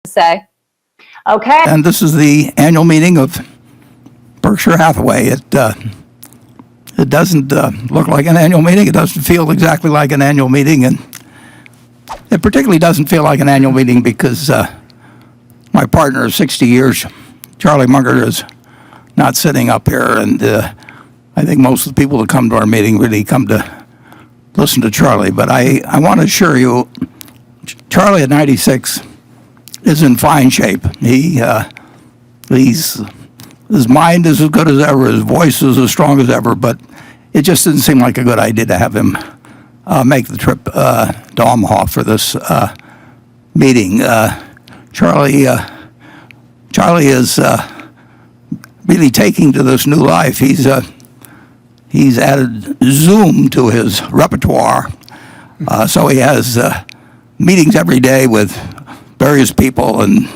say. Okay. And this is the annual meeting of Berkshire Hathaway. It doesn't look like an annual meeting. It doesn't feel exactly like an annual meeting. And it particularly doesn't feel like an annual meeting because my partner of 60 years, Charlie Munger, is not sitting up here. And I think most of the people that come to our meeting really come to listen to Charlie. But I want to assure you, Charlie at 96 is in fine shape. His mind is as good as ever. His voice is as strong as ever. But it just didn't seem like a good idea to have him make the trip to Omaha for this meeting. Charlie is really taking to this new life. He's added Zoom to his repertoire, so he has meetings every day with various people, and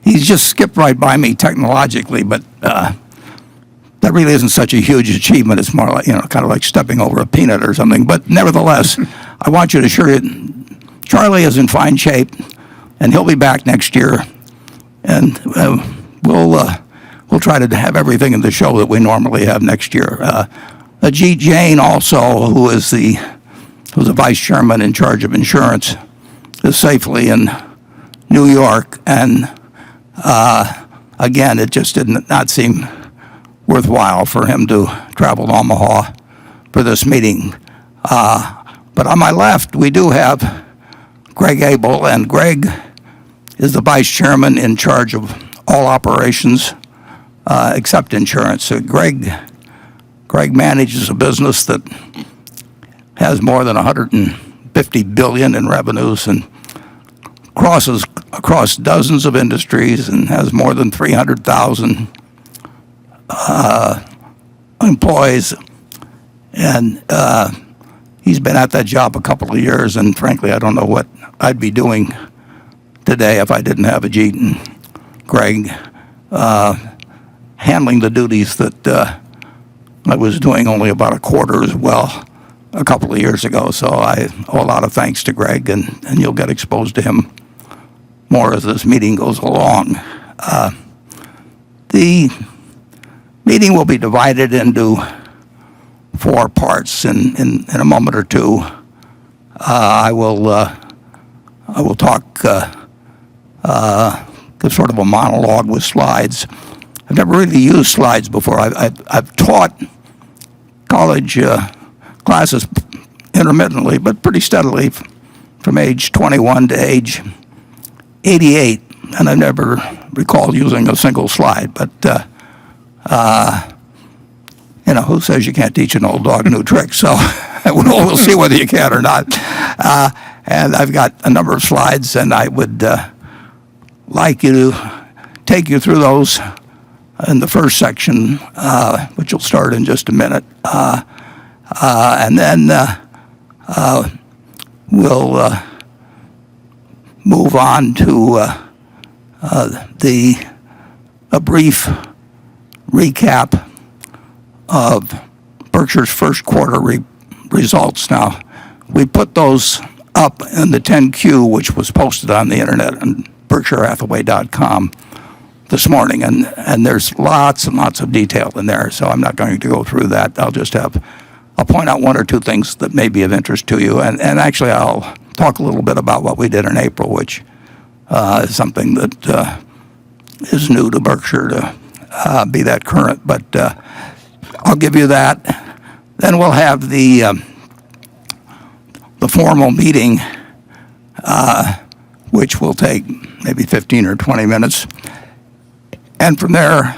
he's just skipped right by me technologically, but that really isn't such a huge achievement. It's more like, kind of like stepping over a peanut or something. But nevertheless, I want you to assure you, Charlie is in fine shape, and he'll be back next year, and we'll try to have everything in the show that we normally have next year. Ajit Jain also, who is the vice chairman in charge of insurance, is safely in New York, and again, it just did not seem worthwhile for him to travel to Omaha for this meeting. But on my left, we do have Greg Abel, and Greg is the vice chairman in charge of all operations except insurance. So Greg manages a business that has more than $150 billion in revenues and crosses across dozens of industries and has more than 300,000 employees. And he's been at that job a couple of years, and frankly, I don't know what I'd be doing today if I didn't have Ajit and Greg handling the duties that I was doing only about a quarter as well a couple of years ago. So I owe a lot of thanks to Greg, and you'll get exposed to him more as this meeting goes along. The meeting will be divided into four parts. In a moment or two, I will talk, give sort of a monologue with slides. I've never really used slides before. I've taught college classes intermittently, but pretty steadily from age 21 to age 88, and I never recall using a single slide. But who says you can't teach an old dog new tricks? So we'll see whether you can or not. And I've got a number of slides, and I would like you to take you through those in the first section, which will start in just a minute. And then we'll move on to a brief recap of Berkshire's first quarter results. Now, we put those up in the 10Q, which was posted on the internet on BerkshireHathaway.com this morning, and there's lots and lots of detail in there, so I'm not going to go through that. I'll point out one or two things that may be of interest to you, and actually I'll talk a little bit about what we did in April, which is something that is new to Berkshire to be that current, but I'll give you that. Then we'll have the formal meeting, which will take maybe 15 or 20 minutes. And from there,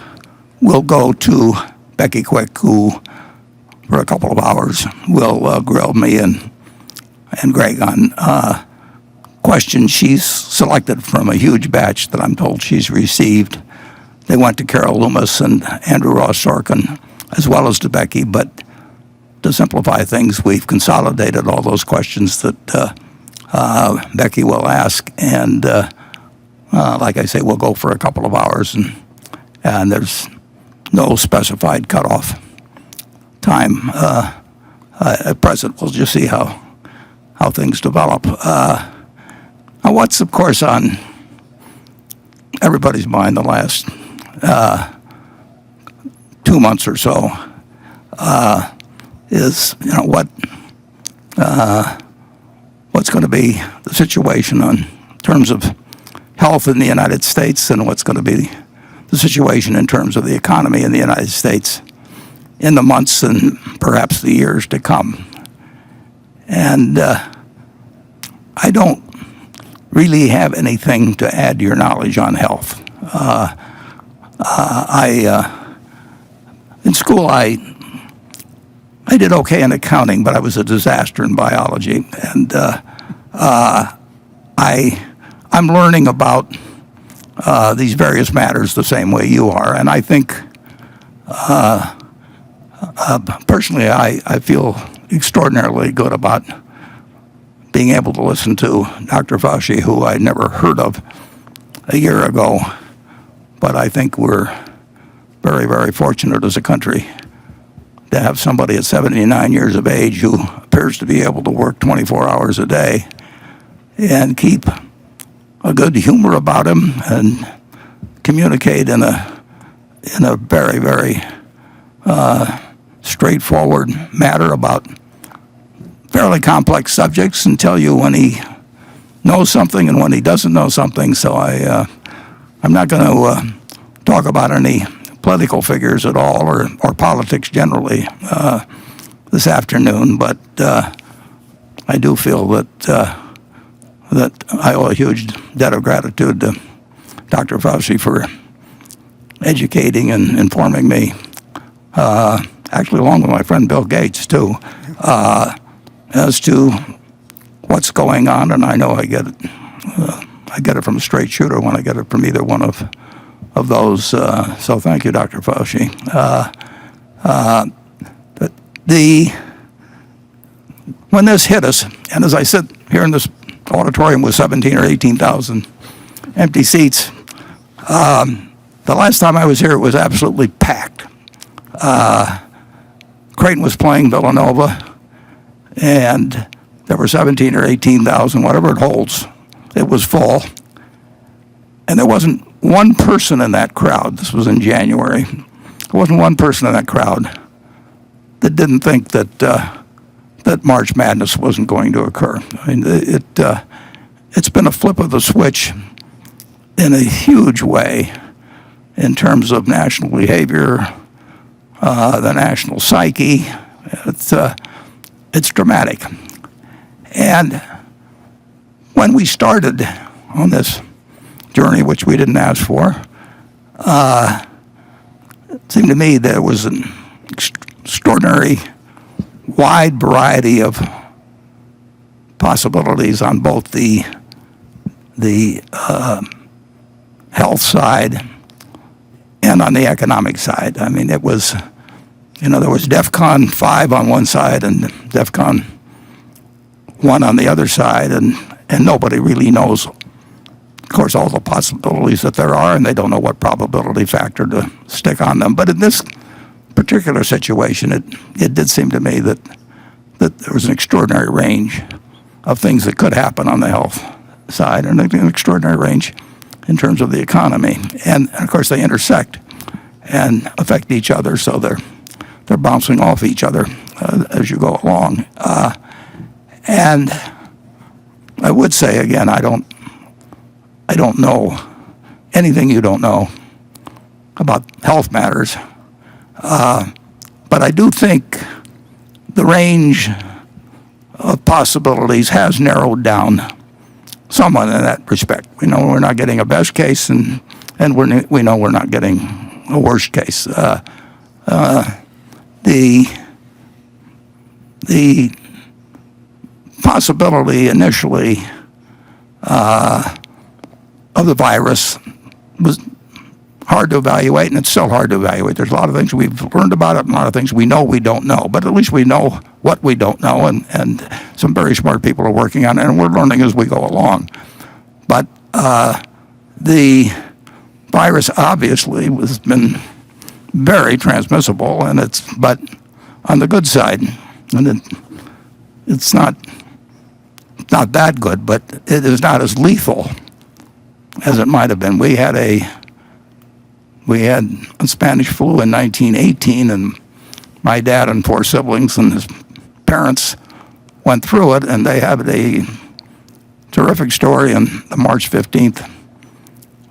we'll go to Becky Quick, who for a couple of hours will grill me and Greg on questions she's selected from a huge batch that I'm told she's received. They went to Carol Loomis and Andrew Ross Sorkin, as well as to Becky, but to simplify things, we've consolidated all those questions that Becky will ask, and like I say, we'll go for a couple of hours, and there's no specified cutoff time at present. We'll just see how things develop. Now, what's of course on everybody's mind the last 2 months or so is, what's going to be the situation in terms of health in the United States, and what's going to be the situation in terms of the economy in the United States in the months and perhaps the years to come. And I don't really have anything to add to your knowledge on health. In school, I did okay in accounting, but I was a disaster in biology. And I'm learning about these various matters the same way you are. And I think, personally, I feel extraordinarily good about being able to listen to Dr. Fauci, who I never heard of a year ago. But I think we're very, very fortunate as a country to have somebody at 79 years of age who appears to be able to work 24 hours a day and keep a good humor about him and communicate in a very, very straightforward matter about fairly complex subjects, and tell you when he knows something and when he doesn't know something. So I'm not going to talk about any political figures at all, or politics generally this afternoon, but I do feel that I owe a huge debt of gratitude to Dr. Fauci for educating and informing me, actually along with my friend Bill Gates too, as to what's going on. And I know I get it from a straight shooter when I get it from either one of those. So thank you, Dr. Fauci. But when this hit us, and as I sit here in this auditorium with 17 or 18,000 empty seats, the last time I was here, it was absolutely packed. Creighton was playing Villanova, and there were 17 or 18,000, whatever it holds. It was full. And there wasn't one person in that crowd, this was in January, there wasn't one person in that crowd that didn't think that March Madness wasn't going to occur. I mean, it's been a flip of the switch in a huge way in terms of national behavior, the national psyche. It's dramatic. And when we started on this journey, which we didn't ask for, it seemed to me there was an extraordinary wide variety of possibilities on both the health side and on the economic side. I mean, it was, there was DEFCON 5 on one side and DEFCON 1 on the other side, and nobody really knows, of course, all the possibilities that there are, and they don't know what probability factor to stick on them. But in this particular situation, it did seem to me that there was an extraordinary range of things that could happen on the health side, and an extraordinary range in terms of the economy. And of course, they intersect and affect each other, so they're bouncing off each other as you go along. And I would say again, I don't know anything you don't know about health matters, but I do think the range of possibilities has narrowed down somewhat in that respect. We know we're not getting a best case, and we know we're not getting a worst case. The possibility initially of the virus was hard to evaluate, and it's still hard to evaluate. There's a lot of things we've learned about it, and a lot of things we know we don't know, but at least we know what we don't know, and some very smart people are working on it, and we're learning as we go along. But the virus obviously has been very transmissible, but on the good side, and it's not that good, but it is not as lethal as it might have been. We had a Spanish flu in 1918, and my dad and 4 siblings and his parents went through it, and they have a terrific story in the March 15th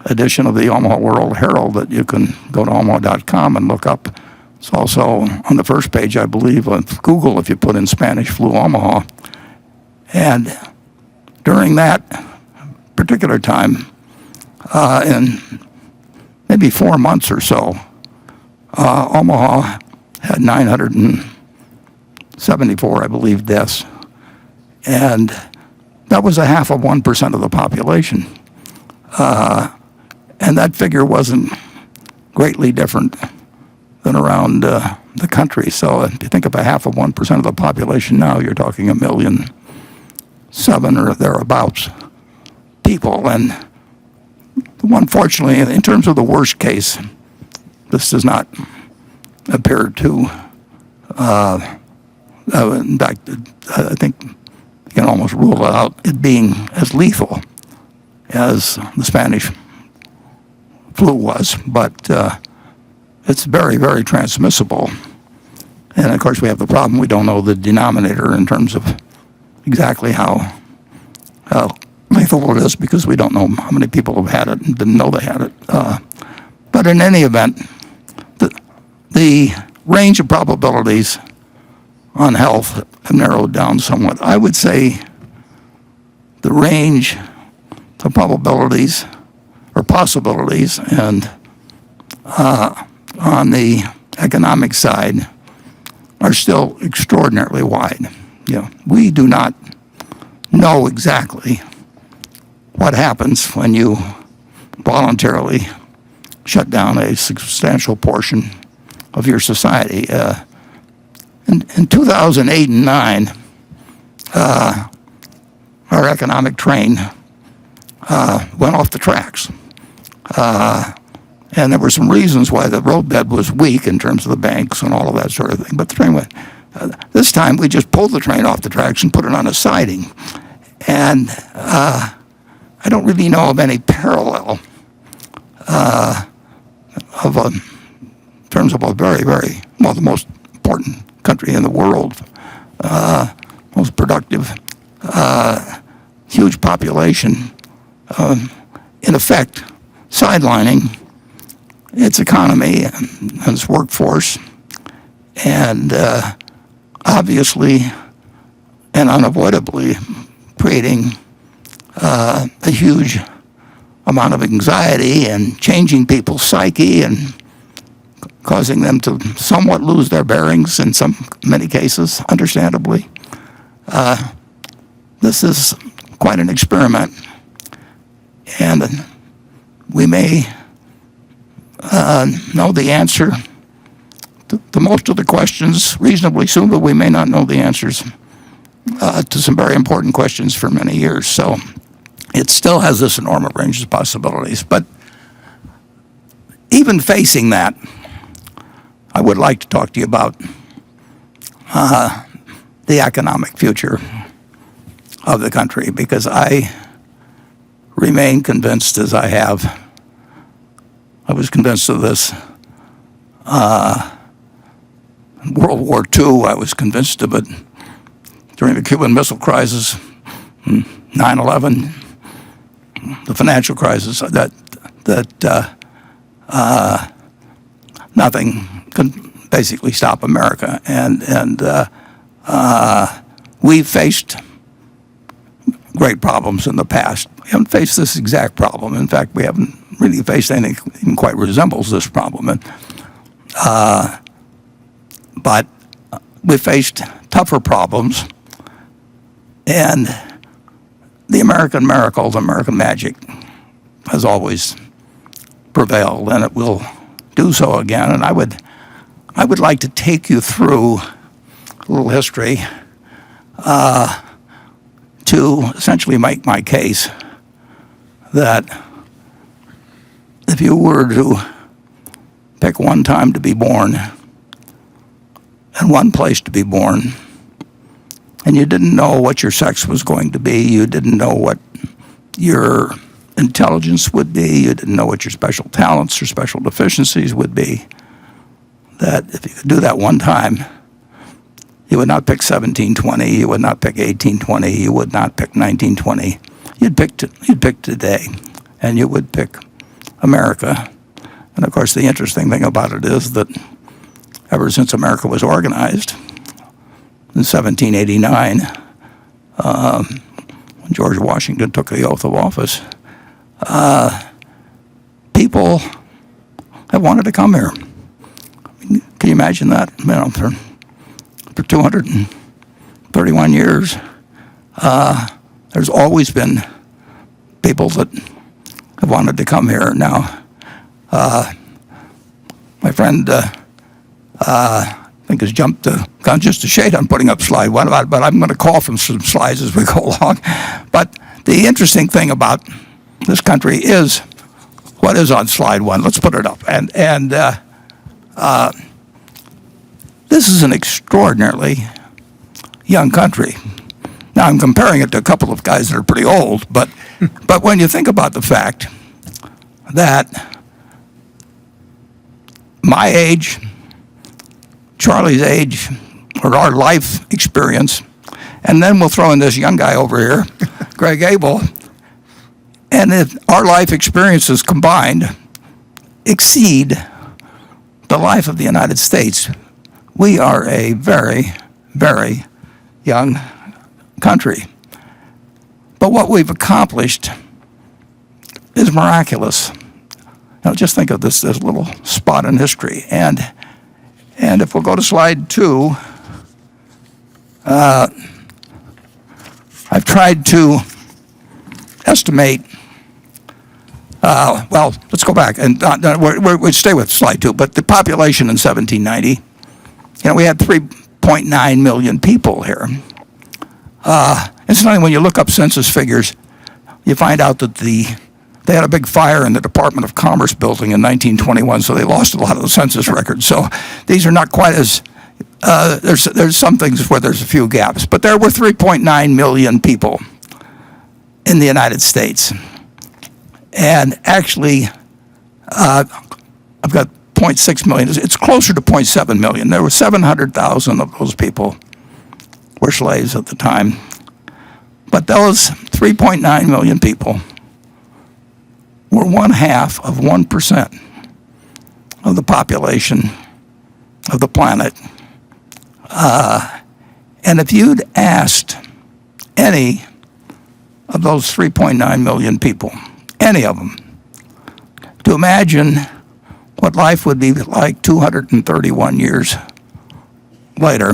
edition of the Omaha World Herald that you can go to omaha.com and look up. It's also on the first page, I believe, of Google if you put in Spanish flu Omaha. And during that particular time, in maybe 4 months or so, Omaha had 974, I believe, deaths. And that was 0.5% of the population. And that figure wasn't greatly different than around the country. So if you think of 0.5% of the population now, you're talking 1.7 million or thereabouts people. And unfortunately, in terms of the worst case, this does not appear to, in fact, I think you can almost rule it out, it being as lethal as the Spanish flu was. But it's very, very transmissible. And of course, we have the problem, we don't know the denominator in terms of exactly how lethal it is, because we don't know how many people have had it and didn't know they had it. But in any event, the range of probabilities on health have narrowed down somewhat. I would say the range of probabilities or possibilities and on the economic side are still extraordinarily wide. We do not know exactly what happens when you voluntarily shut down a substantial portion of your society. In 2008 and 9, our economic train went off the tracks. And there were some reasons why the roadbed was weak in terms of the banks and all of that sort of thing. But the train went. This time we just pulled the train off the tracks and put it on a siding. And I don't really know of any parallel in terms of a very, very, the most important country in the world, most productive, huge population, in effect, sidelining its economy and its workforce, and obviously and unavoidably creating a huge amount of anxiety and changing people's psyche and causing them to somewhat lose their bearings in many cases, understandably. This is quite an experiment, and we may know the answer to most of the questions reasonably soon, but we may not know the answers to some very important questions for many years. So it still has this enormous range of possibilities. But even facing that, I would like to talk to you about the economic future of the country, because I remain convinced, as I have. I was convinced of this in World War II. I was convinced of it during the Cuban Missile Crisis, 9/11, the financial crisis, that nothing can basically stop America. And we've faced great problems in the past. We haven't faced this exact problem. In fact, we haven't really faced anything that even quite resembles this problem. But we faced tougher problems, and the American miracle, the American magic, has always prevailed, and it will do so again. And I would like to take you through a little history to essentially make my case that if you were to pick one time to be born and one place to be born, and you didn't know what your sex was going to be, you didn't know what your intelligence would be. You didn't know what your special talents or special deficiencies would be. That if you could do that one time, you would not pick 1720, you would not pick 1820, you would not pick 1920. You'd pick today, and you would pick America. And of course, the interesting thing about it is that ever since America was organized in 1789, when George Washington took the oath of office, people have wanted to come here. I mean, can you imagine that? You know, for 231 years, there's always been people that have wanted to come here. Now, my friend, I think has jumped the gun just a shade on putting up slide one, but I'm going to call from some slides as we go along. But the interesting thing about this country is what is on slide one. Let's put it up. And this is an extraordinarily young country. Now, I'm comparing it to a couple of guys that are pretty old, but when you think about the fact that my age, Charlie's age, or our life experience, and then we'll throw in this young guy over here, Greg Abel, and if our life experiences combined exceed the life of the United States, we are a very, very young country. But what we've accomplished is miraculous. Now just think of this little spot in history. And if we'll go to slide 2, I've tried to estimate. Well, let's go back and we stay with slide 2. But the population in 1790, we had 3.9 million people here. Incidentally, when you look up census figures, you find out that they had a big fire in the Department of Commerce building in 1921, so they lost a lot of the census records. So these are not quite as, there's some things where there's a few gaps, but there were 3.9 million people in the United States. And actually, I've got 0.6 million. It's closer to 0.7 million. There were 700,000 of those people were slaves at the time. But those 3.9 million people were 0.5% of the population of the planet. And if you'd asked any of those 3.9 million people, any of them, to imagine what life would be like 231 years later,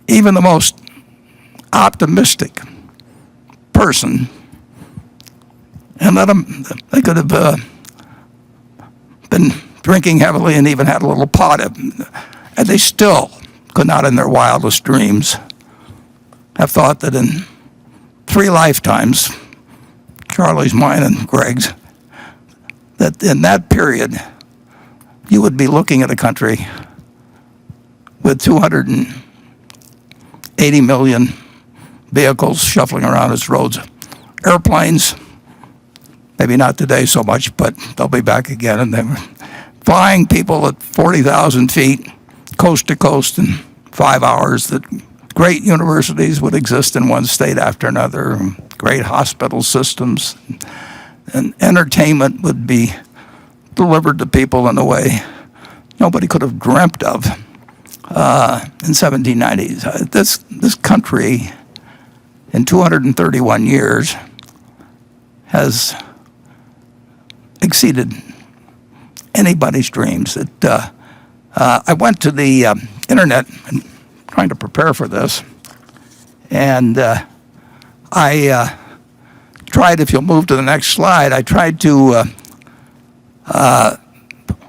even the most optimistic person, and they could have been drinking heavily and even had a little pot, and they still could not in their wildest dreams have thought that in 3 lifetimes, Charlie's, mine, and Greg's, that in that period, you would be looking at a country with 280 million vehicles shuffling around its roads. Airplanes, maybe not today so much, but they'll be back again. And they were flying people at 40,000 feet, coast to coast in 5 hours. That great universities would exist in one state after another, great hospital systems, and entertainment would be delivered to people in a way nobody could have dreamt of in 1790. This country, in 231 years, has exceeded anybody's dreams. I went to the internet and trying to prepare for this, and I tried, if you'll move to the next slide, I tried to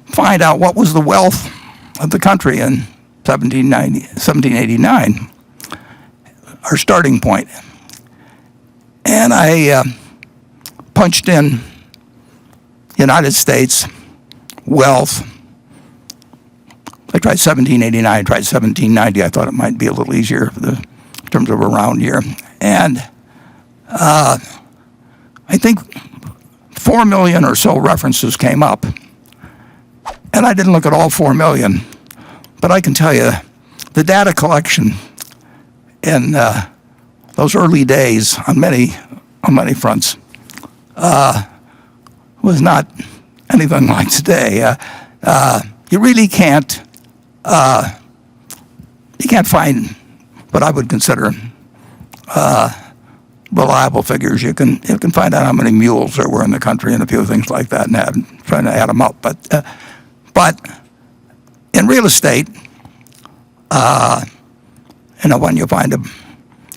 find out what was the wealth of the country in 1789, our starting point. And I punched in United States wealth. I tried 1789, I tried 1790. I thought it might be a little easier in terms of a round year. And I think 4 million or so references came up. And I didn't look at all 4 million, but I can tell you the data collection in those early days on many fronts was not anything like today. You really can't find what I would consider reliable figures. You can find out how many mules there were in the country and a few things like that, and trying to add them up. But in real estate,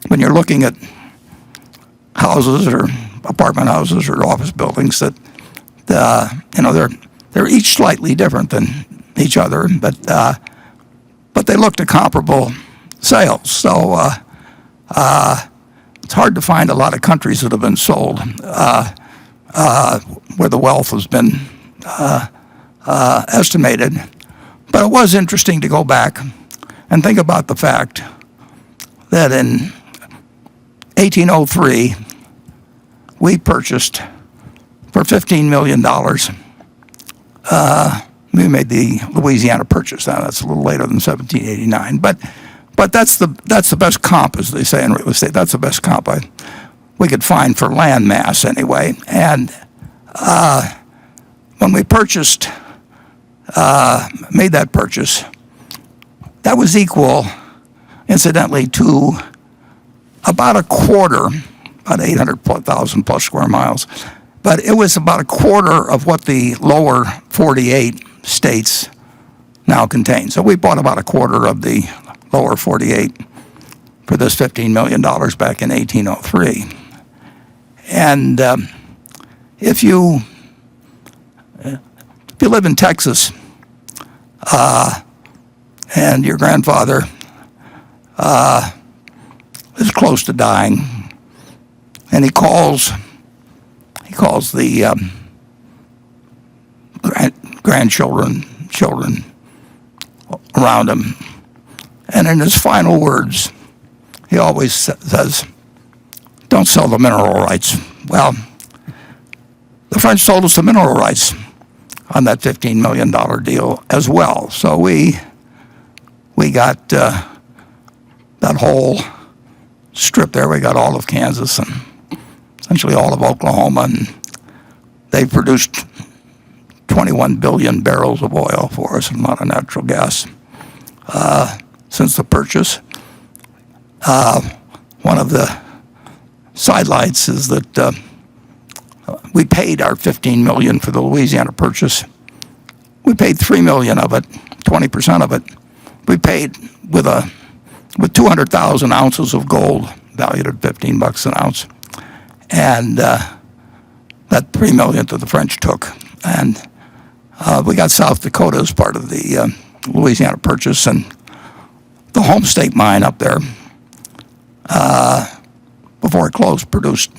when you're looking at houses or apartment houses or office buildings, that they're each slightly different than each other, but they look to comparable sales. So it's hard to find a lot of countries that have been sold where the wealth has been estimated. But it was interesting to go back and think about the fact that in 1803, we purchased for $15 million. We made the Louisiana Purchase. Now that's a little later than 1789, but that's the best comp, as they say in real estate. That's the best comp we could find for land mass anyway. And when we made that purchase, that was equal, incidentally, to about a quarter, about 800,000 plus square miles. But it was about a quarter of what the lower 48 states now contain. So we bought about a quarter of the lower 48 for this $15 million back in 1803. And if you live in Texas and your grandfather is close to dying, and he calls the children around him, and in his final words, he always says, "Don't sell the mineral rights." Well, the French sold us the mineral rights on that $15 million deal as well. So we got that whole strip there. We got all of Kansas and essentially all of Oklahoma, and they produced 21 billion barrels of oil for us and a lot of natural gas since the purchase. One of the sidelights is that we paid our $15 million for the Louisiana Purchase. We paid $3 million of it, 20% of it. We paid with 200,000 ounces of gold valued at $15 an ounce, and that $3 million that the French took. And we got South Dakota as part of the Louisiana Purchase, and the home state mine up there, before it closed, produced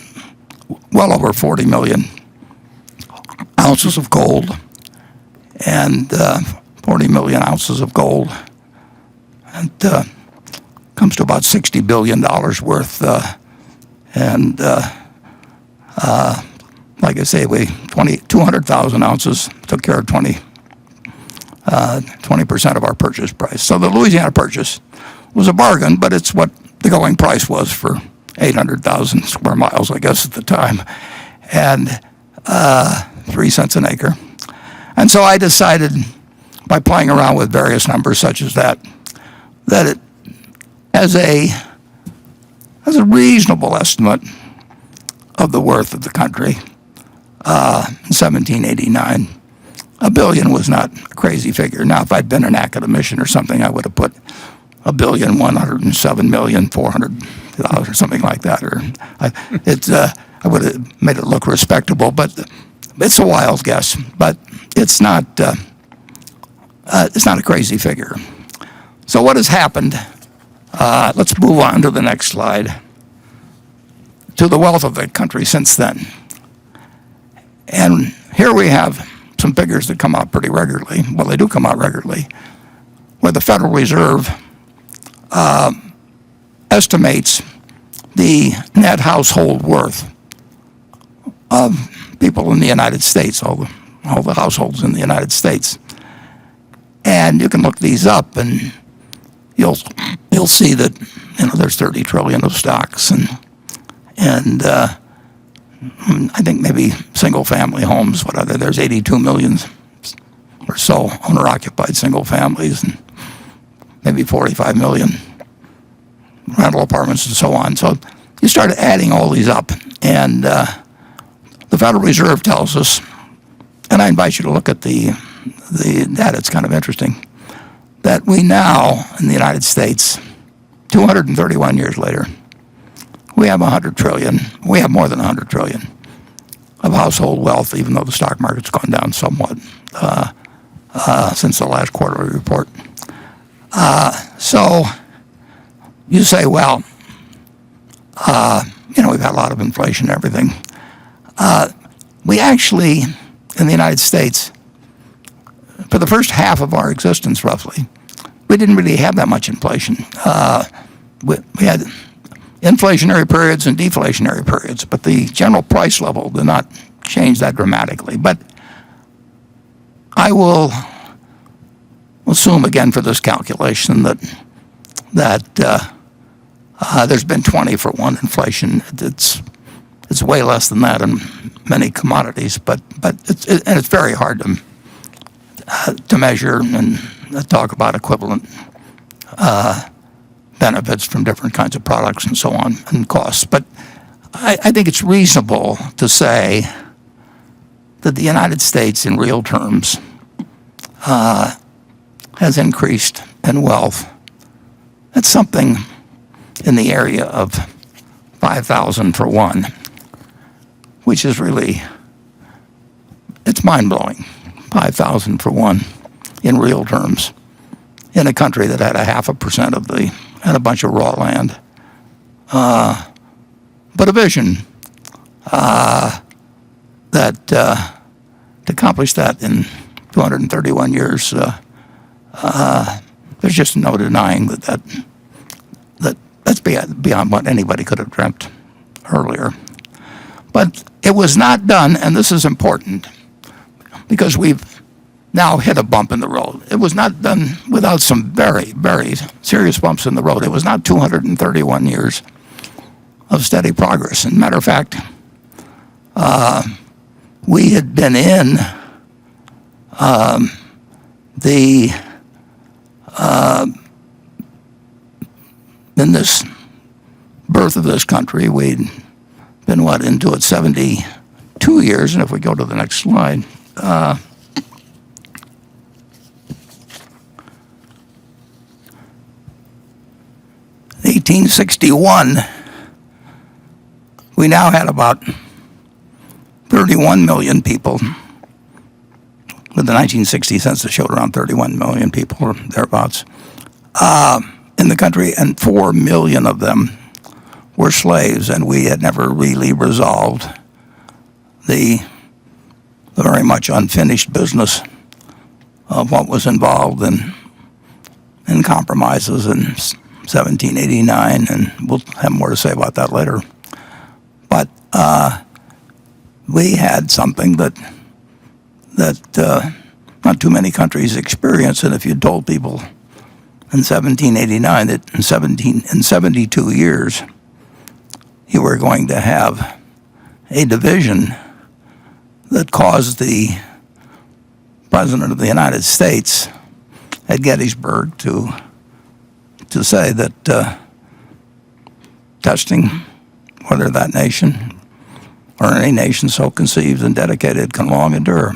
well over 40 million ounces of gold, and 40 million ounces of gold, and comes to about $60 billion worth. And like I say, 200,000 ounces took care of 20% of our purchase price. So the Louisiana Purchase was a bargain, but it's what the going price was for 800,000 square miles, I guess, at the time, and 3 cents an acre. And so I decided, by playing around with various numbers such as that it, as a reasonable estimate of the worth of the country in 1789, $1 billion was not a crazy figure. Now, if I'd been an academician or something, I would have put $1,107,400,000 or something like that, or I would have made it look respectable. But it's a wild guess. But it's not a crazy figure. So what has happened? Let's move on to the next slide. To the wealth of the country since then. And here we have some figures that come out pretty regularly. Well, they do come out regularly, where the Federal Reserve estimates the net household worth people in the United States, all the households in the United States. And you can look these up, and you'll see that there's 30 trillion of stocks, and I think maybe single-family homes. There's 82 million or so owner-occupied single families, and maybe 45 million rental apartments, and so on. So you start adding all these up, and the Federal Reserve tells us, and I invite you to look at the data. It's kind of interesting that we now in the United States, 231 years later, we have 100 trillion. We have more than 100 trillion of household wealth, even though the stock market's gone down somewhat since the last quarterly report. So you say, well, we've had a lot of inflation and everything. We actually, in the United States, for the first half of our existence, roughly, we didn't really have that much inflation. We had inflationary periods and deflationary periods, but the general price level did not change that dramatically. But I will assume again for this calculation that there's been 20-for-1 inflation. It's way less than that in many commodities, but it's very hard to measure and talk about equivalent benefits from different kinds of products and so on, and costs. But I think it's reasonable to say that the United States, in real terms, has increased in wealth. That's something in the area of 5,000 for one, which is really, it's mind-blowing. 5,000 for one in real terms in a country that had 0.5% and a bunch of raw land. But a vision that to accomplish that in 231 years, there's just no denying that's beyond what anybody could have dreamt earlier. But it was not done, and this is important, because we've now hit a bump in the road. It was not done without some very, very serious bumps in the road. It was not 231 years of steady progress. As a matter of fact, we had been in in this birth of this country, we'd been, into it 72 years, and if we go to the next slide, 1861, we now had about 31 million people. With the 1960 census showed around 31 million people or thereabouts in the country, and 4 million of them were slaves, and we had never really resolved the very much unfinished business of what was involved in compromises in 1789, and we'll have more to say about that later. But we had something that not too many countries experience, and if you told people in 1789 that in 72 years you were going to have a division that caused the President of the United States at Gettysburg to say that testing whether that nation or any nation so conceived and dedicated can long endure.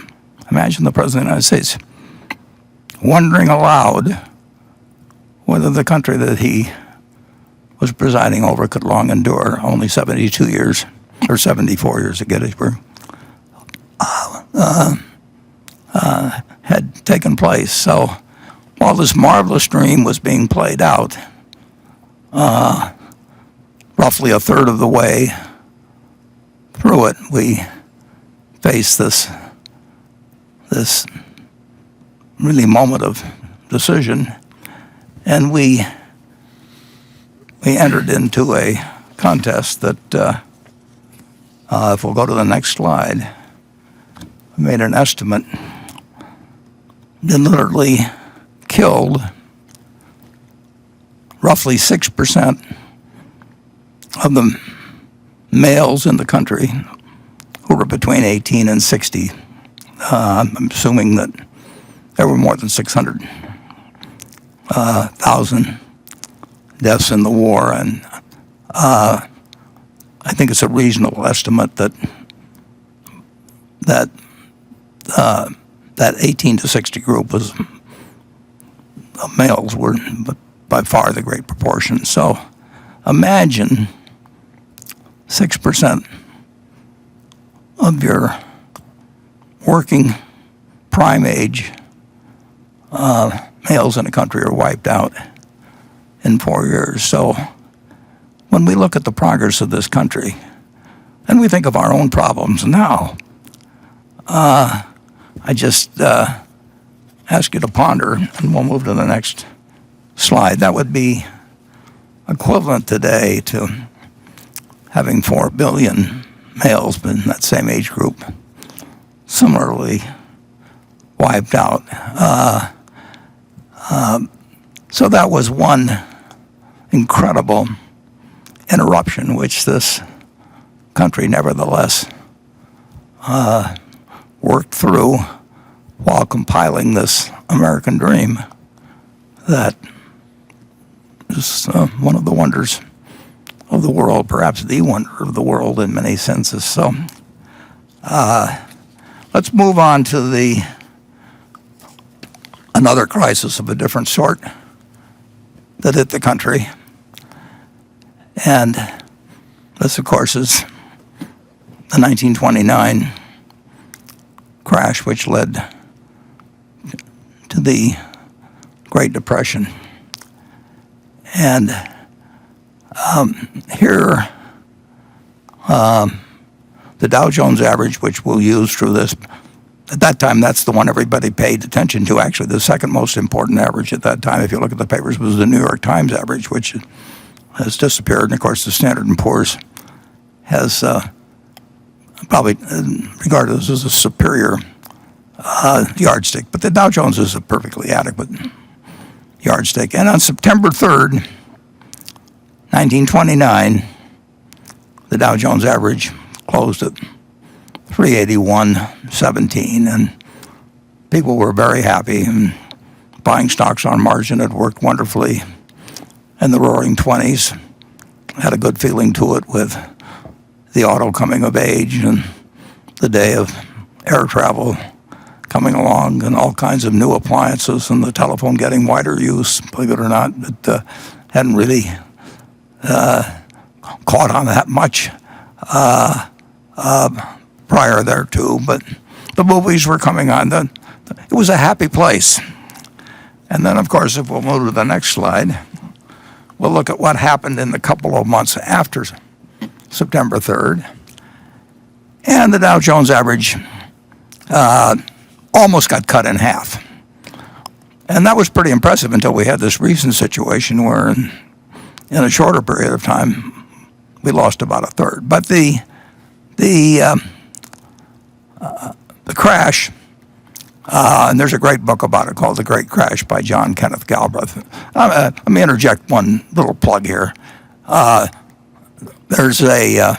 Imagine the President of the United States wondering aloud whether the country that he was presiding over could long endure. Only 72 years, or 74 years at Gettysburg, had taken place. So while this marvelous dream was being played out, roughly a third of the way through it, we faced this really moment of decision, and we entered into a contest that If we'll go to the next slide, I made an estimate that literally killed roughly 6% of the males in the country who were between 18 and 60. I'm assuming that there were more than 600,000 deaths in the war, and I think it's a reasonable estimate that 18 to 60 group was males were by far the great proportion. So imagine 6% of your working prime age males in a country are wiped out in 4 years. So when we look at the progress of this country and we think of our own problems now, I just ask you to ponder, and we'll move to the next slide. That would be equivalent today to having 4 billion males in that same age group similarly wiped out. So that was one incredible interruption which this country nevertheless worked through while compiling this American dream that is one of the wonders of the world, perhaps the wonder of the world in many senses. So let's move on to another crisis of a different sort that hit the country. And this, of course, is the 1929 crash, which led to the Great Depression. And here, the Dow Jones average, which we'll use through this, at that time, that's the one everybody paid attention to. Actually, the second most important average at that time, if you look at the papers, was the New York Times average, which has disappeared. And of course, the Standard & Poor's has probably regarded as a superior yardstick. But the Dow Jones is a perfectly adequate yardstick. And on September 3rd, 1929, the Dow Jones average closed at 381.17, and people were very happy, and buying stocks on margin had worked wonderfully. And the Roaring '20s had a good feeling to it with the auto coming of age and the day of air travel coming along and all kinds of new appliances and the telephone getting wider use, believe it or not. It hadn't really caught on that much prior thereto, but the movies were coming on. It was a happy place. And then, of course, if we'll move to the next slide, we'll look at what happened in the couple of months after September 3rd. And the Dow Jones average almost got cut in half. And that was pretty impressive until we had this recent situation where in a shorter period of time, we lost about a third. But the crash, and there's a great book about it called The Great Crash by John Kenneth Galbraith. Let me interject one little plug here. There's a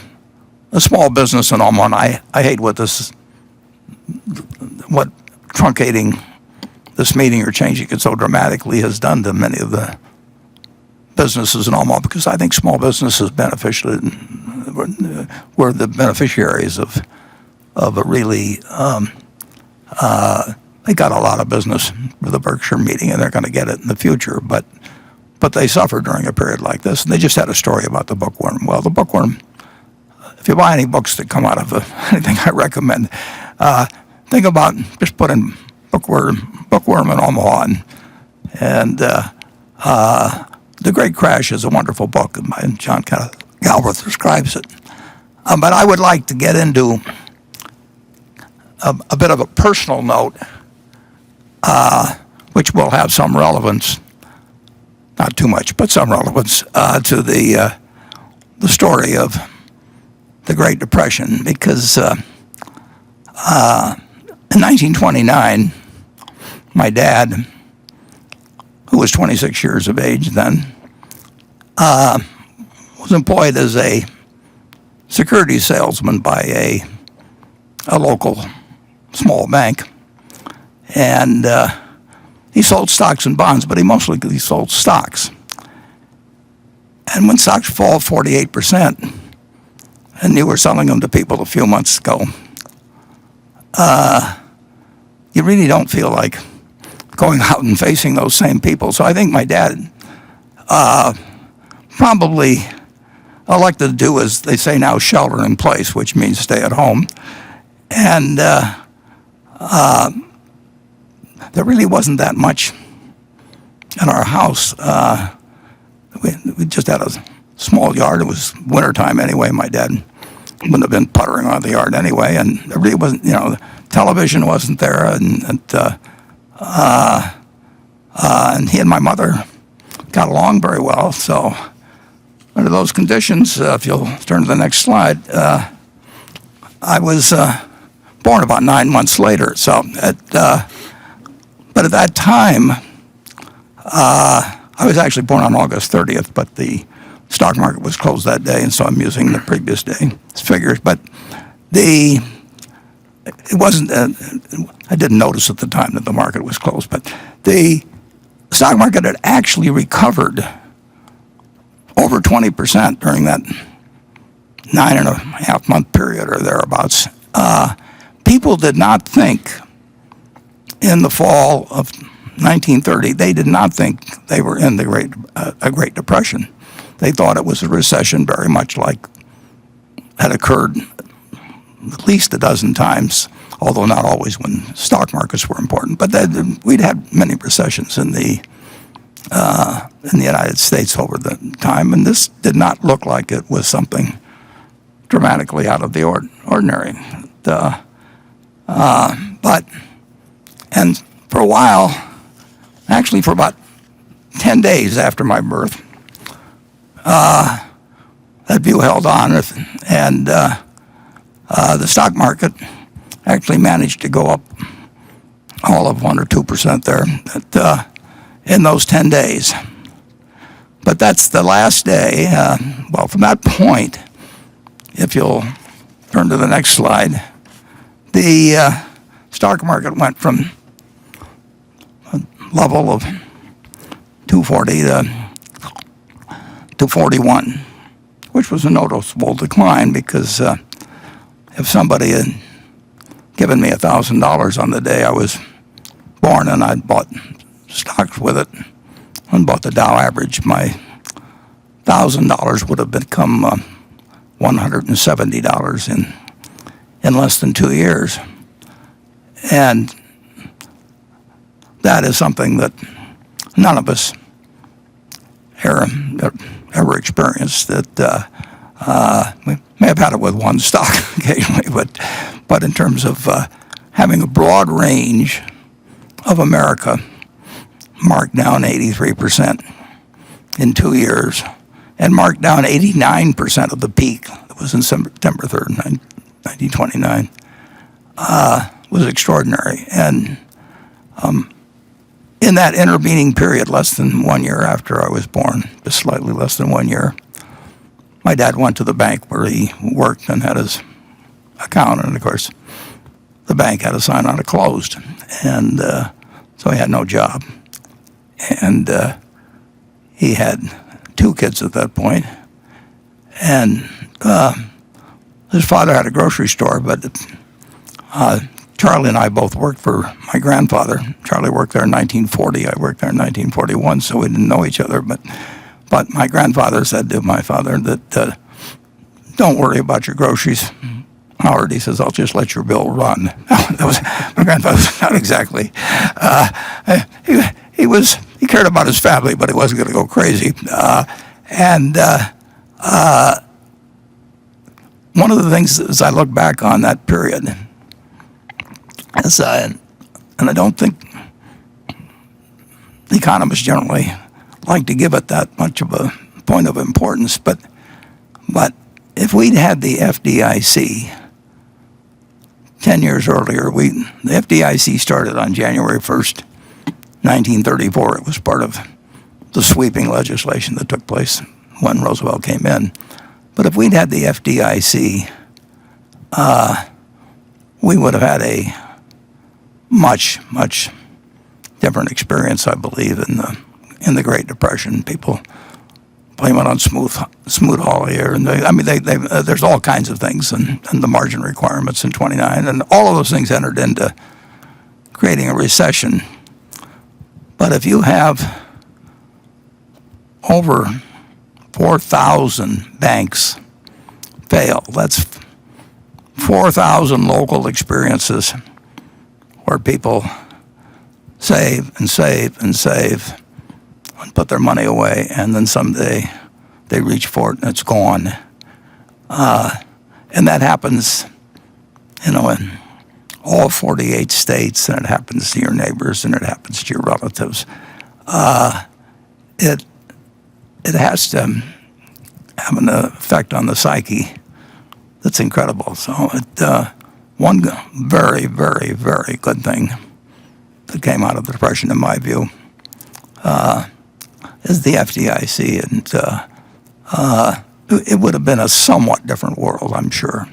small business in Omaha, and I hate what truncating this meeting or changing it so dramatically has done to many of the businesses in Omaha, because I think small businesses were the beneficiaries of a really, they got a lot of business with the Berkshire meeting, and they're going to get it in the future, but they suffered during a period like this, and they just had a story about the bookworm. Well, the bookworm, if you buy any books that come out of anything I recommend, think about just put in bookworm in Omaha, and The Great Crash is a wonderful book, and John Kenneth Galbraith describes it. But I would like to get into a bit of a personal note, which will have some relevance, not too much, but some relevance to the story of the Great Depression, because in 1929, my dad, who was 26 years of age then, was employed as a securities salesman by a local small bank. And he sold stocks and bonds, but he sold stocks. And when stocks fall 48%, and you were selling them to people a few months ago, you really don't feel like going out and facing those same people. So I think my dad probably elected to do, as they say now, shelter in place, which means stay at home. And there really wasn't that much in our house. We just had a small yard. It was wintertime anyway. My dad wouldn't have been puttering on the yard anyway, and there really wasn't, television wasn't there, and he and my mother got along very well. So under those conditions, if you'll turn to the next slide, I was born about 9 months later. So, but at that time, I was actually born on August 30th, but the stock market was closed that day, and so I'm using the previous day's figures. But it wasn't, I didn't notice at the time that the market was closed, but the stock market had actually recovered over 20% during that 9.5 month period or thereabouts. People did not think in the fall of 1930, they did not think they were in a Great Depression. They thought it was a recession very much like had occurred at least a dozen times, although not always when stock markets were important. But we'd had many recessions in the United States over the time, and this did not look like it was something dramatically out of the ordinary. And for a while, actually for about 10 days after my birth, that view held on, and the stock market actually managed to go up all of 1 or 2% there in those 10 days. But that's the last day. Well, from that point, if you'll turn to the next slide, the stock market went from a level of 240 to 241, which was a noticeable decline because if somebody had given me $1,000 on the day I was born and I'd bought stocks with it and bought the Dow average, my $1,000 would have become $170 in less than 2 years. And that is something that none of us ever experienced. That we may have had it with one stock occasionally, but in terms of having a broad range of America marked down 83% in 2 years, and marked down 89% of the peak that was in September 3rd, 1929, was extraordinary. And in that intervening period, less than 1 year after I was born, just slightly less than 1 year, my dad went to the bank where he worked and had his account, and of course, the bank had a sign on it closed, and so he had no job. And he had 2 kids at that point, and his father had a grocery store, but Charlie and I both worked for my grandfather. Charlie worked there in 1940. I worked there in 1941, so we didn't know each other. But my grandfather said to my father that, don't worry about your groceries, Howard. He says, I'll just let your bill run. That was my grandfather. Was not exactly. He cared about his family, but he wasn't going to go crazy. One of the things as I look back on that period is, and I don't think economists generally like to give it that much of a point of importance, but if we'd had the FDIC 10 years earlier, the FDIC started on January 1st, 1934. It was part of the sweeping legislation that took place when Roosevelt came in. But if we'd had the FDIC, we would have had a much, much different experience, I believe, in the Great Depression. People blame it on Smoot Hawley, and there's all kinds of things, and the margin requirements in '29, and all of those things entered into creating a recession. But if you have over 4,000 banks fail, that's 4,000 local experiences where people save and save and save and put their money away, and then someday they reach for it and it's gone. And that happens, in all 48 states, and it happens to your neighbors and it happens to your relatives. It has to have an effect on the psyche that's incredible. So one very, very, very good thing that came out of the Depression, in my view, is the FDIC, and it would have been a somewhat different world, I'm sure,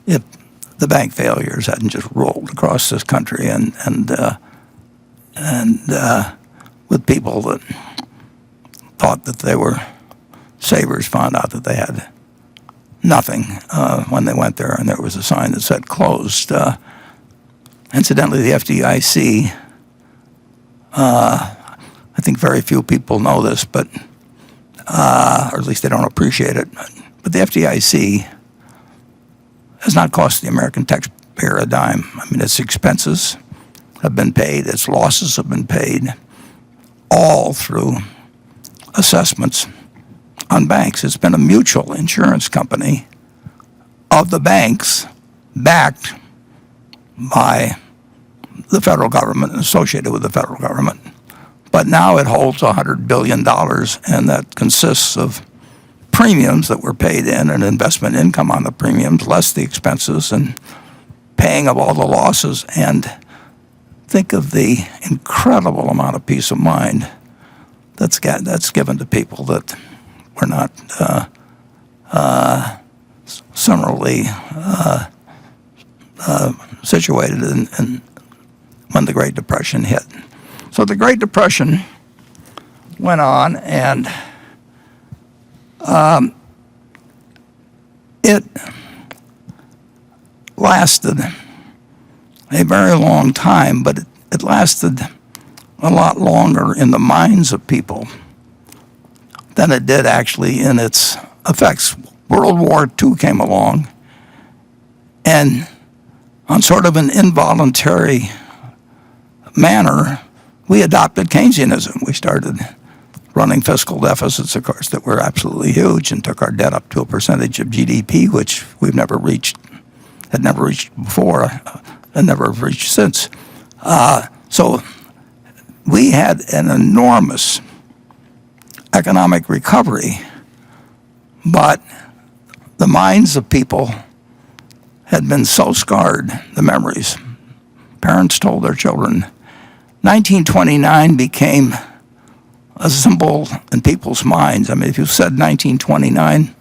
if the bank failures hadn't just rolled across this country, and with people that thought that they were savers found out that they had nothing when they went there, and there was a sign that said closed. Incidentally, the FDIC, I think very few people know this, but or at least they don't appreciate it. But the FDIC has not cost the American taxpayer a dime. I mean, its expenses have been paid, its losses have been paid, all through assessments on banks. It's been a mutual insurance company of the banks, backed by the federal government and associated with the federal government. But now it holds $100 billion, and that consists of premiums that were paid in and investment income on the premiums, less the expenses and paying of all the losses. And think of the incredible amount of peace of mind that's given to people that were not similarly situated in when the Great Depression hit. So the Great Depression went on, and it lasted a very long time, but it lasted a lot longer in the minds of people than it did actually in its effects. World War II came along, and on sort of an involuntary manner, we adopted Keynesianism. We started running fiscal deficits, of course, that were absolutely huge, and took our debt up to a percentage of GDP, which we've never reached, had never reached before, and never have reached since. So we had an enormous economic recovery, but the minds of people had been so scarred, the memories. Parents told their children. 1929 became a symbol in people's minds. I mean, if you said 1929,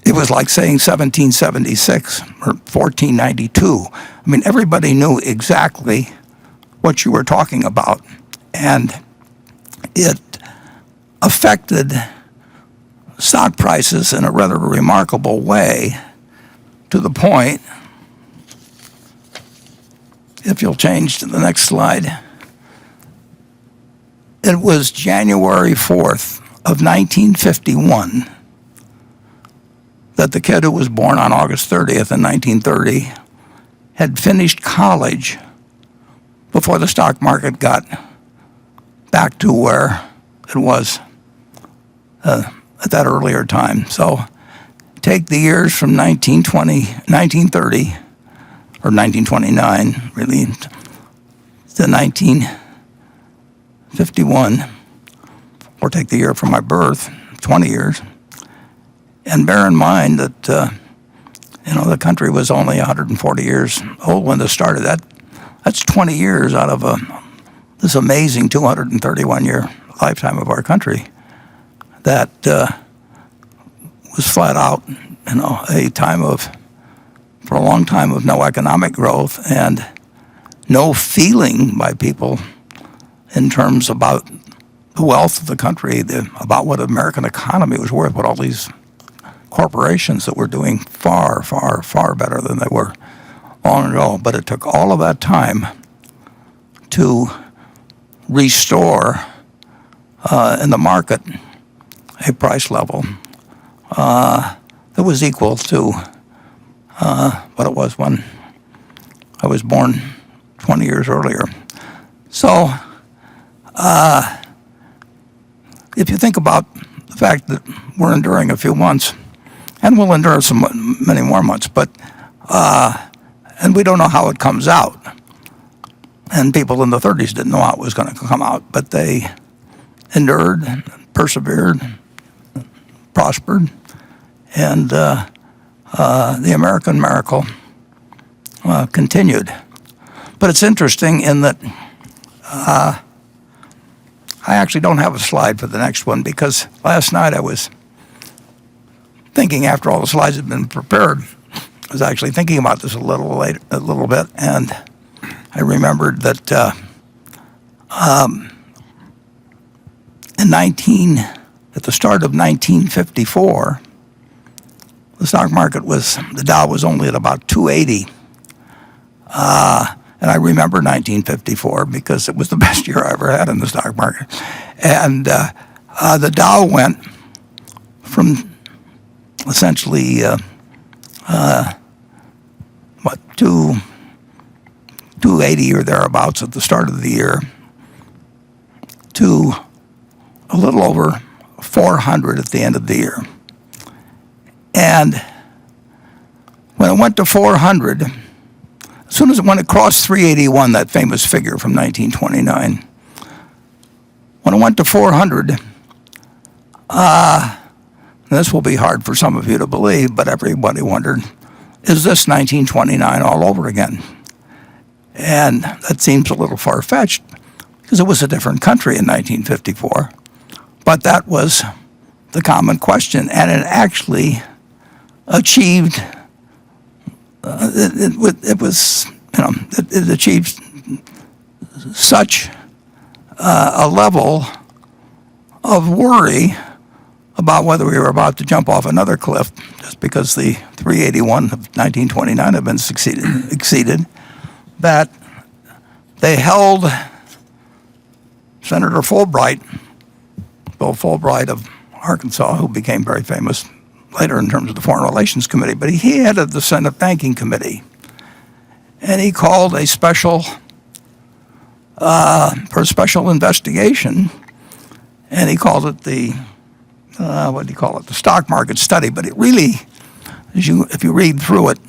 it was like saying 1776 or 1492. I mean, everybody knew exactly what you were talking about, and it affected stock prices in a rather remarkable way, to the point, if you'll change to the next slide, it was January 4th of 1951 that the kid who was born on August 30th in 1930 had finished college before the stock market got back to where it was at that earlier time. So take the years from 1930, or 1929, really, to 1951, or take the year from my birth, 20 years, And bear in mind that, the country was only 140 years old when this started. That's 20 years out of this amazing 231-year lifetime of our country that was flat out, a time for a long time of no economic growth and no feeling by people in terms about the wealth of the country, about what the American economy was worth, what all these corporations that were doing far, far, far better than they were long ago. But it took all of that time to restore in the market a price level that was equal to what it was when I was born 20 years earlier. So if you think about the fact that we're enduring a few months, and we'll endure many more months, but and we don't know how it comes out. And people in the 30s didn't know how it was going to come out, but they endured, persevered, prospered, and the American miracle continued. But it's interesting in that I actually don't have a slide for the next one, because last night I was thinking, after all the slides had been prepared, I was actually thinking about this a little bit, and I remembered that at the start of 1954, the stock market the Dow was only at about 280. And I remember 1954 because it was the best year I ever had in the stock market. And the Dow went from essentially 280 or thereabouts at the start of the year to a little over 400 at the end of the year. And when it went to 400, as soon as when it crossed 381, that famous figure from 1929, when it went to 400, this will be hard for some of you to believe, but everybody wondered, is this 1929 all over again? And that seems a little far-fetched because it was a different country in 1954. But that was the common question, and it actually achieved. It achieved such a level of worry about whether we were about to jump off another cliff, just because the 381 of 1929 had been exceeded, that they held Senator Fulbright, Bill Fulbright of Arkansas, who became very famous later in terms of the Foreign Relations Committee, but he headed the Senate Banking Committee, and he called for a special investigation, and he called it the stock market study. But it really, if you read through it,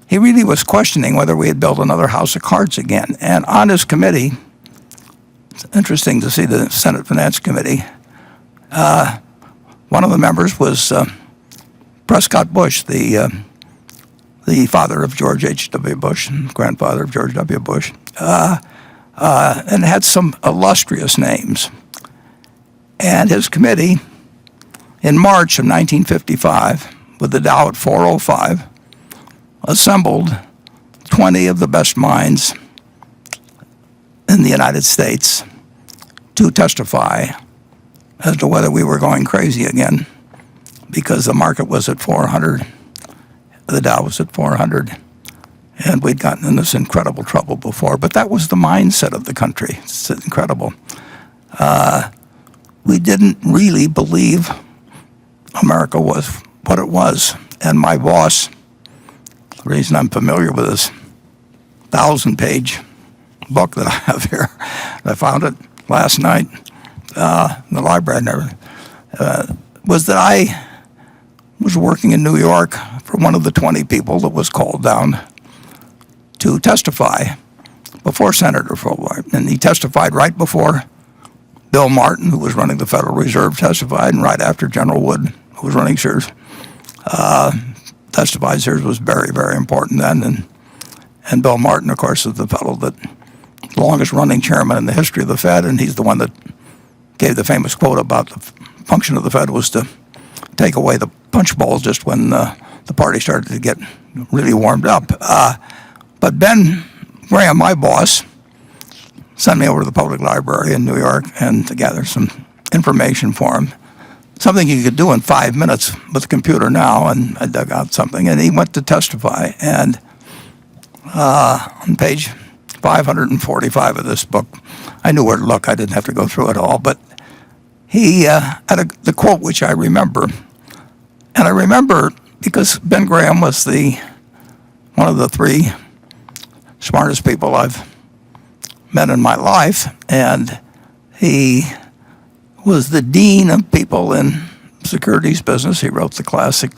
he really was questioning whether we had built another house of cards again. And on his committee, it's interesting to see the Senate Finance Committee. One of the members was Prescott Bush, the father of George H.W. Bush, grandfather of George W. Bush, and had some illustrious names. And his committee, in March of 1955, with the Dow at 405, assembled 20 of the best minds in the United States to testify as to whether we were going crazy again, because the market was at 400, the Dow was at 400, and we'd gotten in this incredible trouble before. But that was the mindset of the country. It's incredible. We didn't really believe America was what it was. And my boss, the reason I'm familiar with this 1,000-page book that I have here, I found it last night in the library, was that I was working in New York for one of the 20 people that was called down to testify before Senator Fulbright. And he testified right before Bill Martin, who was running the Federal Reserve, testified, and right after General Wood, who was running shares. testifies hers was very, very important then. And Bill Martin, of course, is the fellow that the longest running chairman in the history of the Fed, and he's the one that gave the famous quote about the function of the Fed was to take away the punch bowls just when the party started to get really warmed up. But Ben Graham, my boss, sent me over to the public library in New York and to gather some information for him. Something you could do in 5 minutes with a computer now, and I dug out something, and he went to testify. And on page 545 of this book, I knew where to look. I didn't have to go through it all, but he had the quote which I remember. And I remember because Ben Graham was one of the three smartest people I've met in my life, and he was the dean of people in securities business. He wrote the classic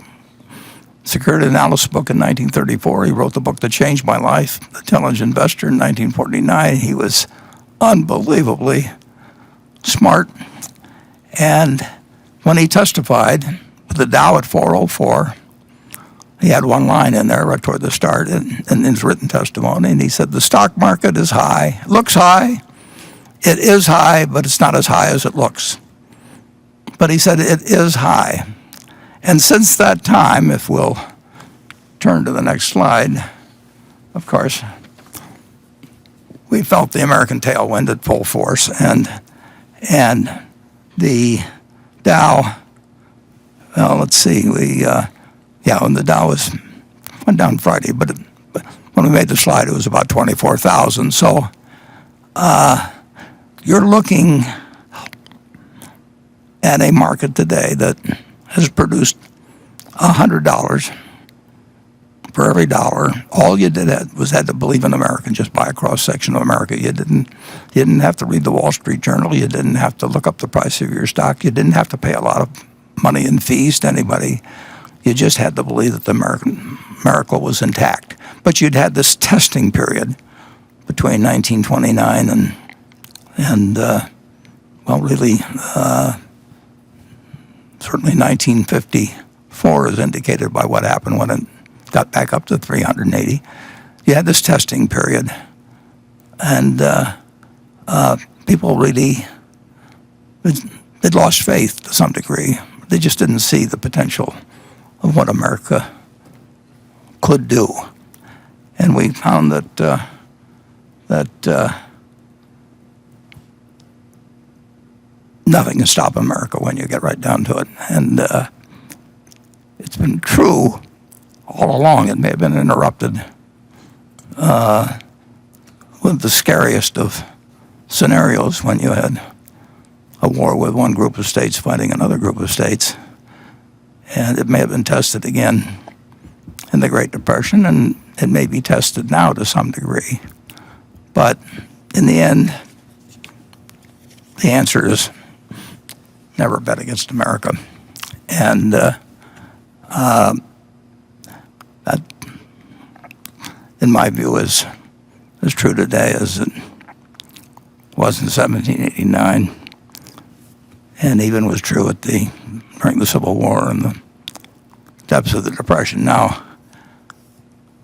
security analysis book in 1934. He wrote the book that changed my life, The Intelligent Investor, in 1949. He was unbelievably smart. And when he testified with the Dow at 404, he had one line in there right toward the start in his written testimony, and he said, the stock market is high. It looks high. It is high, but it's not as high as it looks. But he said it is high. And since that time, if we'll turn to the next slide, of course, we felt the American tailwind at full force, and the Dow, well, let's see, when the Dow went down Friday, but when we made the slide, it was about 24,000. So you're looking at a market today that has produced $100 for every dollar. All you did was had to believe in America and just buy a cross-section of America. You didn't have to read the Wall Street Journal. You didn't have to look up the price of your stock. You didn't have to pay a lot of money in fees to anybody. You just had to believe that the American miracle was intact. But you'd had this testing period between 1929 and really, certainly 1954 is indicated by what happened when it got back up to 380. You had this testing period, and people really, they'd lost faith to some degree. They just didn't see the potential of what America could do. And we found that nothing can stop America when you get right down to it. And it's been true all along. It may have been interrupted with the scariest of scenarios when you had a war with one group of states fighting another group of states. And it may have been tested again in the Great Depression, and it may be tested now to some degree. But in the end, the answer is never bet against America. And that, in my view, is as true today as it was in 1789, and even was true during the Civil War and the depths of the Depression. Now,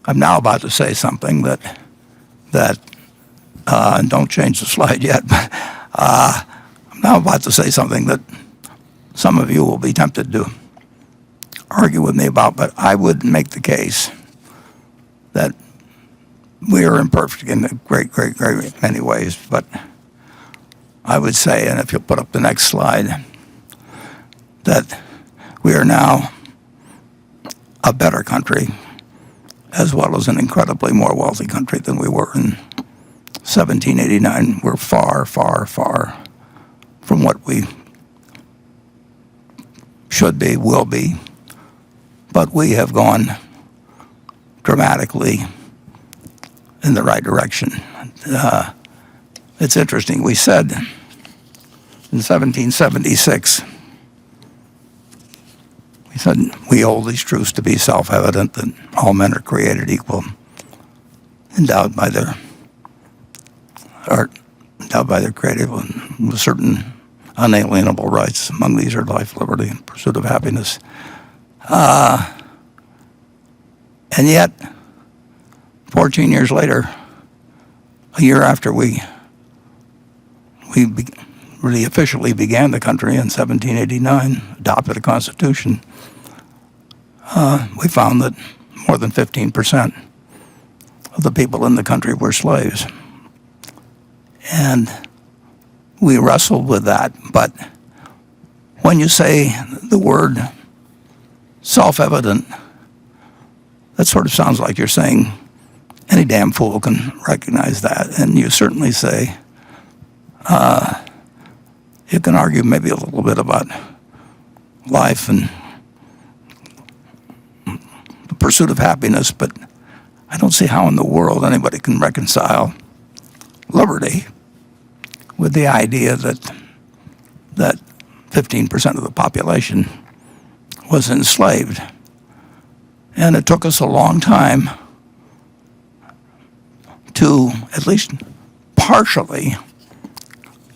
I'm now about to say something that and don't change the slide yet, but I'm now about to say something that some of you will be tempted to argue with me about, but I would make the case that we are imperfect in a great many ways, but I would say, and if you'll put up the next slide, that we are now a better country as well as an incredibly more wealthy country than we were in 1789. We're far, far, far from what we should be, will be, but we have gone dramatically in the right direction. It's interesting. We said in 1776, we said we hold these truths to be self-evident, that all men are created equal, endowed by their creative with certain unalienable rights. Among these are life, liberty, and pursuit of happiness. And yet, 14 years later, a year after we really officially began the country in 1789, adopted a constitution, we found that more than 15% of the people in the country were slaves. And we wrestled with that. But when you say the word self-evident, that sort of sounds like you're saying any damn fool can recognize that. And you certainly say, you can argue maybe a little bit about life and the pursuit of happiness, but I don't see how in the world anybody can reconcile liberty with the idea that 15% of the population was enslaved. And it took us a long time to at least partially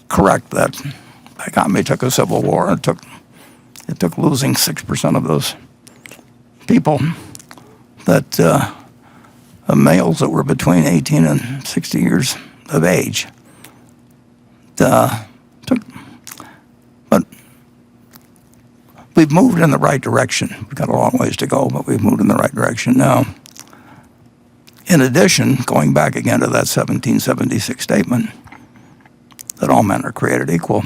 correct that. The economy took a civil war. It took losing 6% of those people, that males that were between 18 and 60 years of age. But we've moved in the right direction. We've got a long ways to go, but we've moved in the right direction now. In addition, going back again to that 1776 statement that all men are created equal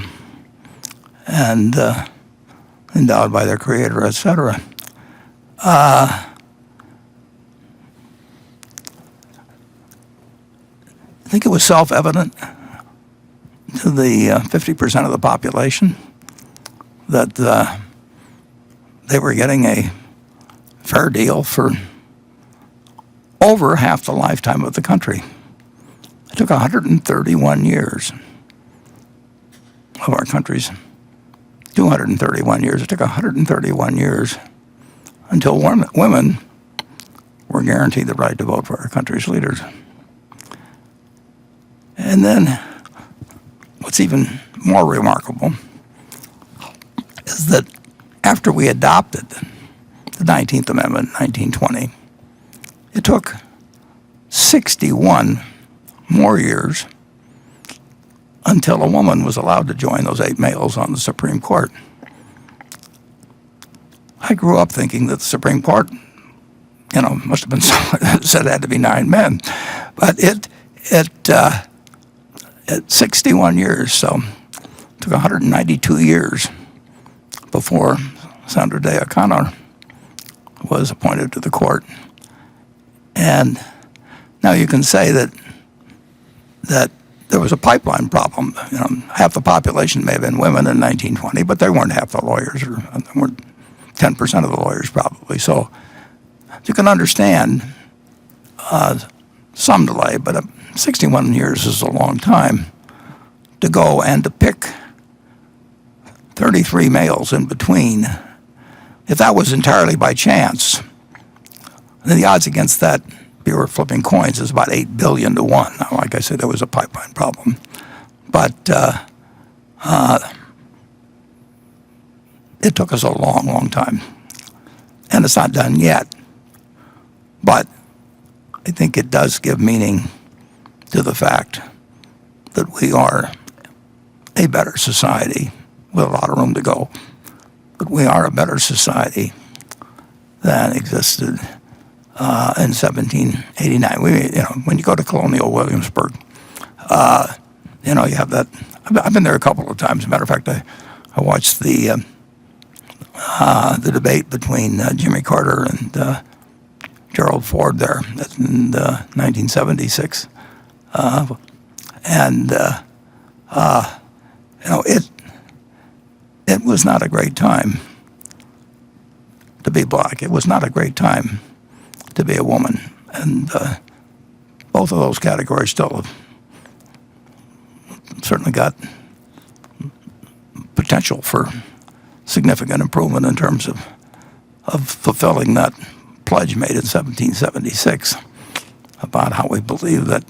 and endowed by their creator, etc. I think it was self-evident to the 50% of the population that they were getting a fair deal for over half the lifetime of the country. It took 131 years of our country's 231 years. It took 131 years until women were guaranteed the right to vote for our country's leaders. And then what's even more remarkable is that after we adopted the 19th Amendment in 1920, it took 61 more years until a woman was allowed to join those 8 males on the Supreme Court. I grew up thinking that the Supreme Court, must have been said it had to be 9 men, but it 61 years, so it took 192 years before Sandra Day O'Connor was appointed to the court. And now you can say that there was a pipeline problem. Half the population may have been women in 1920, but they weren't half the lawyers, or they weren't 10% of the lawyers probably. So you can understand some delay, but 61 years is a long time to go and to pick 33 males in between. If that was entirely by chance, then the odds against that, if you were flipping coins, is about 8 billion to 1. Now, like I said, there was a pipeline problem. But it took us a long, long time. And it's not done yet. But I think it does give meaning to the fact that we are a better society with a lot of room to go. But we are a better society than existed in 1789. When you go to Colonial Williamsburg, you have that. I've been there a couple of times. As a matter of fact, I watched the debate between Jimmy Carter and Gerald Ford there in 1976, it was not a great time to be black. It was not a great time to be a woman, and both of those categories still have certainly got potential for significant improvement in terms of fulfilling that pledge made in 1776 about how we believe that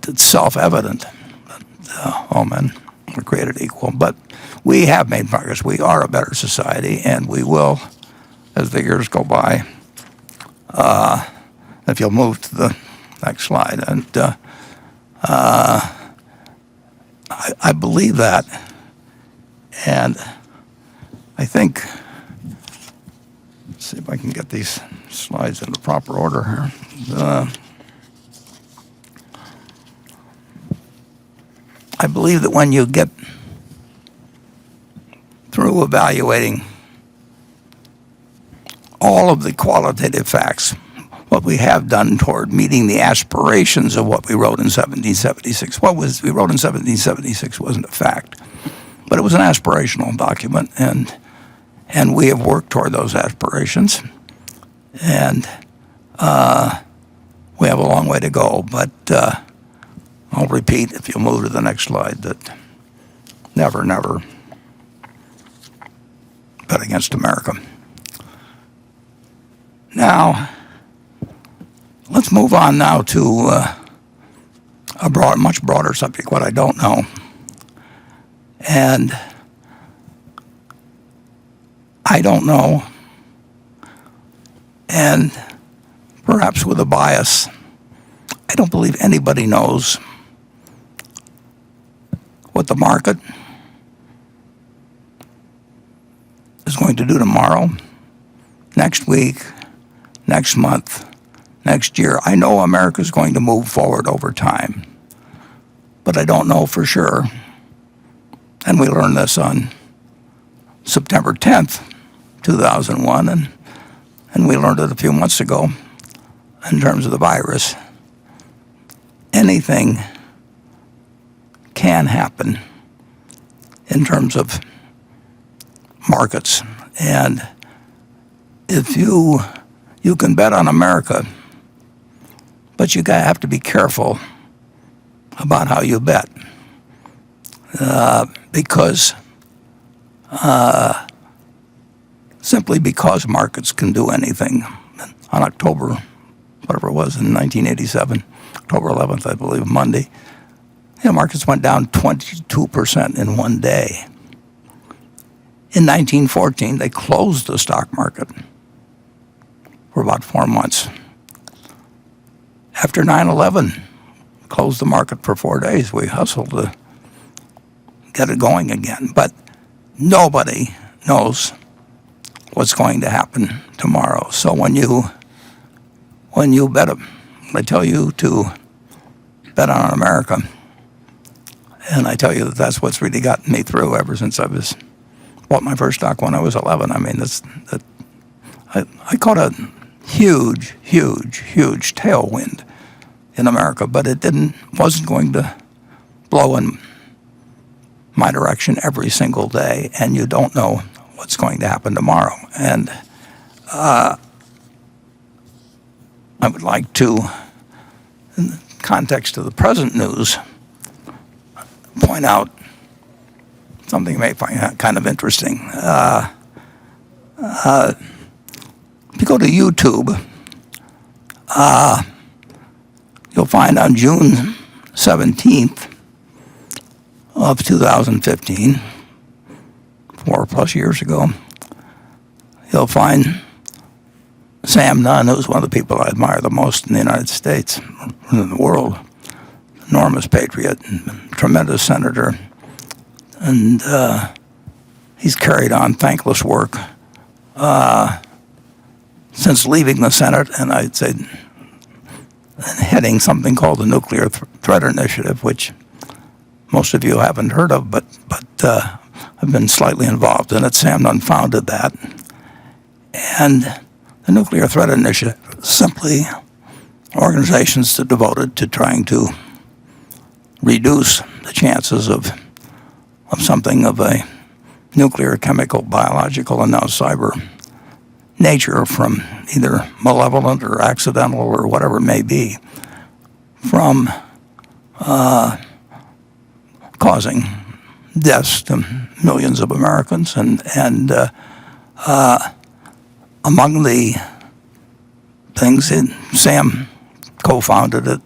it's self-evident that all men we're created equal. But we have made progress. We are a better society, and we will, as the years go by. If you'll move to the next slide. And I believe that. And I think, let's see if I can get these slides in the proper order here. I believe that when you get through evaluating all of the qualitative facts, what we have done toward meeting the aspirations of what we wrote in 1776. What we wrote in 1776 wasn't a fact, but it was an aspirational document, and we have worked toward those aspirations, and we have a long way to go. But I'll repeat, if you'll move to the next slide, that never, never bet against America. Now, let's move on now to a much broader subject, what I don't know. And I don't know, and perhaps with a bias, I don't believe anybody knows what the market is going to do tomorrow, next week, next month, next year. I know America is going to move forward over time, but I don't know for sure. And we learned this on September 10th, 2001, and we learned it a few months ago in terms of the virus. Anything can happen in terms of markets. And if you can bet on America, but you have to be careful about how you bet, because simply because markets can do anything. On October, whatever it was, in 1987, October 11th, I believe, Monday, markets went down 22% in one day. In 1914, they closed the stock market for about 4 months. After 9/11, closed the market for 4 days. We hustled to get it going again. But nobody knows what's going to happen tomorrow. So when you bet, I tell you to bet on America, and I tell you that that's what's really gotten me through ever since I bought my first stock when I was 11. I mean, I caught a huge tailwind in America, but it wasn't going to blow in my direction every single day, and you don't know what's going to happen tomorrow. And I would like to, in the context of the present news, point out something you may find kind of interesting. If you go to YouTube, you'll find on June 17th of 2015, 4+ years ago, you'll find Sam Nunn, who's one of the people I admire the most in the United States, in the world, enormous patriot, and tremendous senator, and he's carried on thankless work since leaving the Senate, and I'd say heading something called the Nuclear Threat Initiative, which most of you haven't heard of, but I've been slightly involved in it. Sam Nunn founded that. And the Nuclear Threat Initiative is simply organizations that are devoted to trying to reduce the chances of something of a nuclear, chemical, biological, and now cyber nature, from either malevolent or accidental or whatever it may be, from causing deaths to millions of Americans. And among the things, Sam co-founded it,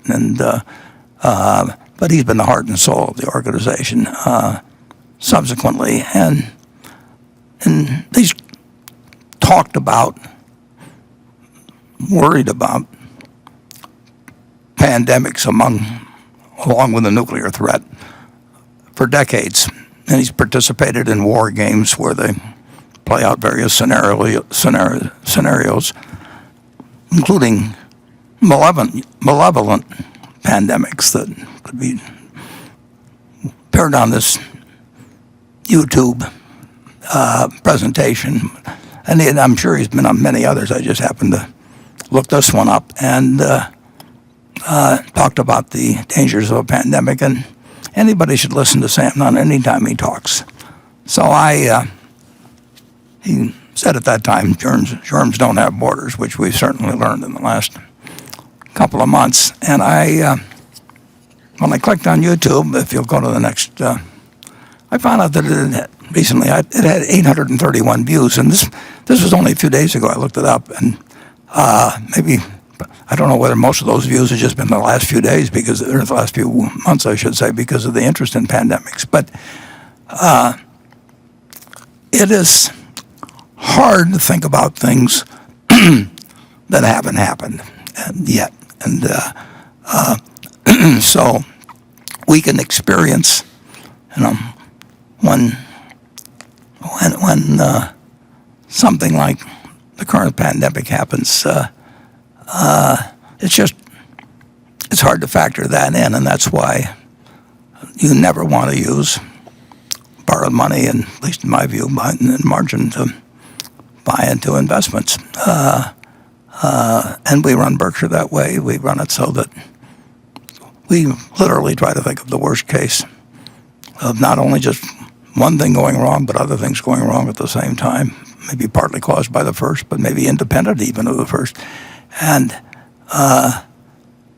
but he's been the heart and soul of the organization. subsequently, and they talked about, worried about pandemics along with the nuclear threat for decades. And he's participated in war games where they play out various scenarios, including malevolent pandemics that could be appeared on this YouTube presentation. And I'm sure he's been on many others. I just happened to look this one up, and talked about the dangers of a pandemic. And anybody should listen to Sam Nunn anytime he talks. So he said at that time, germs don't have borders, which we've certainly learned in the last couple of months. And when I clicked on YouTube, if you'll go to the next, I found out that it had 831 views, and this was only a few days ago. I looked it up, and maybe, I don't know whether most of those views have just been the last few days, or the last few months, I should say, because of the interest in pandemics. But it is hard to think about things that haven't happened yet, and so we can experience, when something like the current pandemic happens, it's hard to factor that in, and that's why you never want to use borrowed money, and at least in my view, in margin to buy into investments. And we run Berkshire that way. We run it so that we literally try to think of the worst case of not only just one thing going wrong, but other things going wrong at the same time, maybe partly caused by the first, but maybe independent even of the first. And